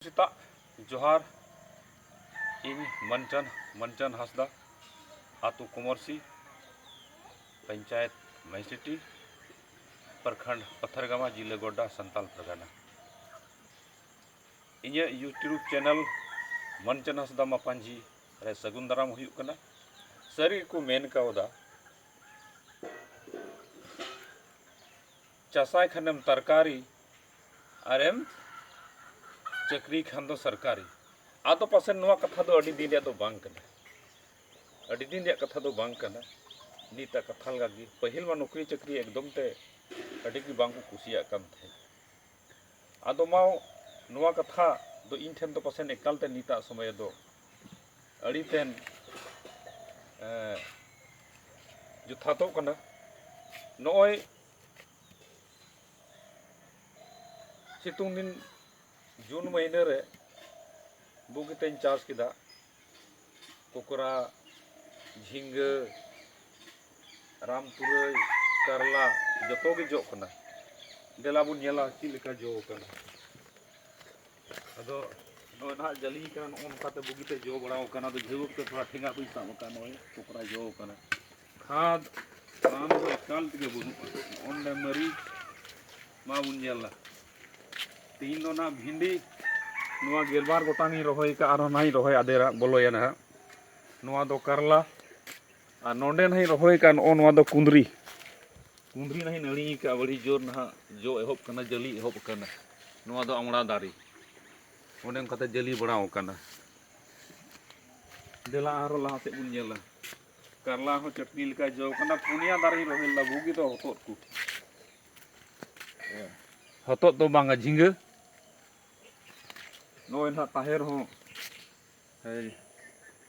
Sita Johar in Mancan Hasda Atu Kumorsi Panchayat Maisiti Perkhand Pathargama Jila Goda Santal Pragana Inya YouTube channel Mancan Hasda Mapanji Re Sagundaram huyuk kana Sari ku main kauda Chasai khanam tarkari arem चक्री खान सरकारी आदो पासे नवा कथा दो अड़ी दिन दो बांग कना अड़ी दिन कथा दो बांग कना नीता कथा लगी पहिल मा नौकरी चक्री एकदम ते अड़ी की बांग को कुसिया कम थे आदो मा नवा कथा दो इन ठेन तो पासे एकाल ते नीता समय दो अड़ी तेन जुथातो कना नोय सितुंग दिन जून महीने रे बुगितें चाष किदा कोकरा झिंग रामपुरई करला जतो गे जो कना देला बुन नेला ची लेका जो कना अदो नो ना जली कन ओन काते बुगिते जो बड़ाओ कना तो झेवुक ते थोड़ा ठेंगा पैसा मका नोय कोकरा जो कना खाद राम को एकाल के बुनु ओन मरी मा बुन नेला तीन दो ना भिंडी नुआ गेलबार गोटांगी रोहई का आरो नहीं रोहई आदेरा बोलोया ना नुआ दो करला आ नोंडे नहीं रोहई का नुआ दो कुंदरी नहीं नड़ी का बड़ी जोर ना जो एहोब कना जली एहोब कना नुआ दो अमड़ा दारी ओने कते जली बड़ाओ कना देला आरो लहा से बुन नेला करला हो चटनी लेका जो कना पुनिया दारी रोहई ला बुगी तो हतोत तो बांगा झिंगे नोय ना ताहेर हो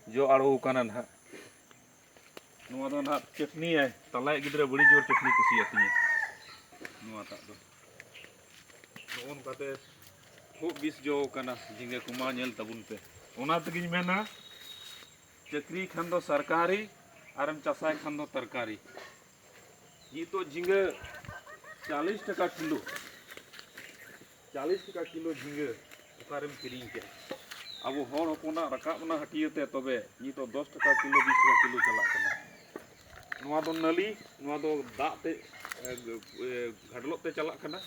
जो आड़ो काना ना नुआ दो ना चटनी है तलाय गिद्रे बड़ी जोर चटनी कुसियाती है नुआ ता दो नोन काते खूब बिस जो काना जिंगे कुमा नेल तबुन पे ओना तगिन मेना चक्री खान दो सरकारी आरम चसाय खान दो तरकारी ये तो जिंगे 40 टका किलो 40 टका किलो झिंगे उकारेम किरिंग के अब हर हपना रकाबना हटियते तबे ये तो 10 टका किलो 20 टका किलो चला कना नुआ दो नली नुआ दो दाते घडलोते चला कना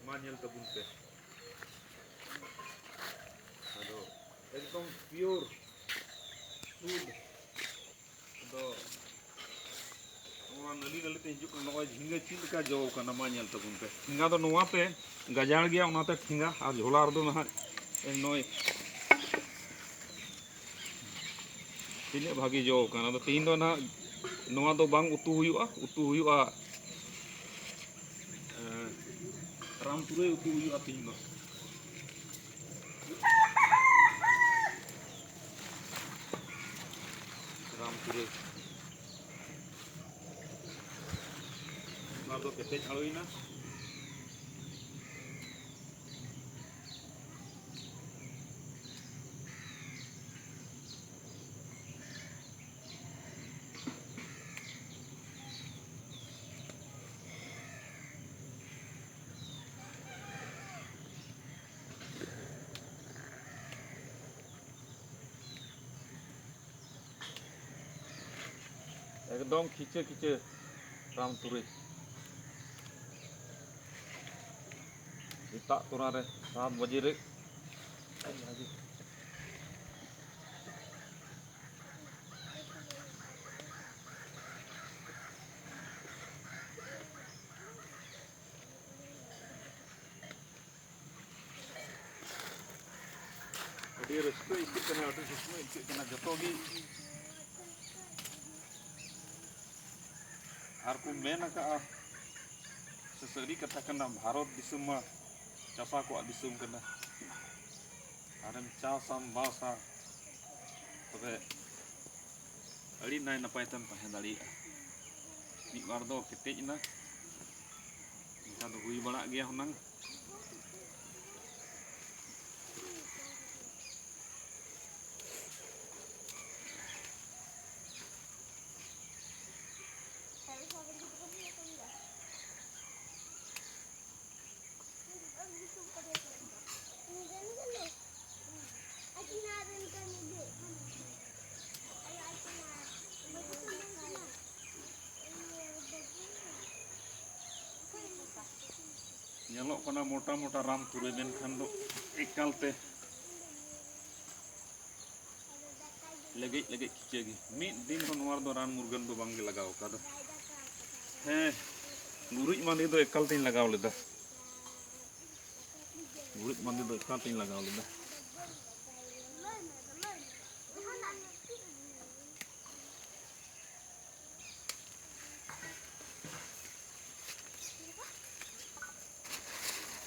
मा नेल तबुन पे अदो एकदम प्योर शुद्ध दो नुआ नली ते हिजु कना झिंगे चिलका जो कना मा नेल तबुन पे झिंगा दो नुआ पे गजाड़ गया उनाते ठिंगा और झोला दो ना नोय तीन भागी जो कना तो तीन दो ना नुआ दो बांग उतु हुयुआ रामपुरे उतु हुयुआ तीन दो रामपुरे ना दो केते छाड़ोइना एकदम खींचे खींचे रामपुरे इता तोरा रे 7 बजे रे अड़ी रस्को इसी कना अड़ी रस्को इसी कना जतो गी आर को मेन का ससरी कथा कना भारत दिसुम मा चसा को दिसुम कना आरम चासाम बासा तबे अड़ी नाय नपाय तन तहे दाड़ी मी बार दो केटेज ना इनका दो हुई बड़ा गया हुनंग Nyelok kana mota-mota ram turai menkhan do ekalte legit kicegi. Mid din hon war do ran murgan do bang lagaw kada. Guruj mandi do ekalte lagaw leda. Guruj mandi do ekalte lagaw leda.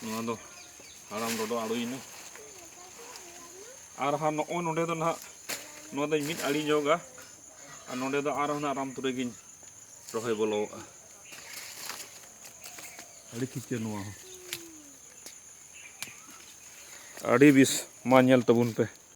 Nua do haram rodo aduina. Arhan no on onde do na nua do mid ali joga. An onde do arah na ram turegin rohe bolo. Adi kiche nua. Adi bis manyel tabun pe.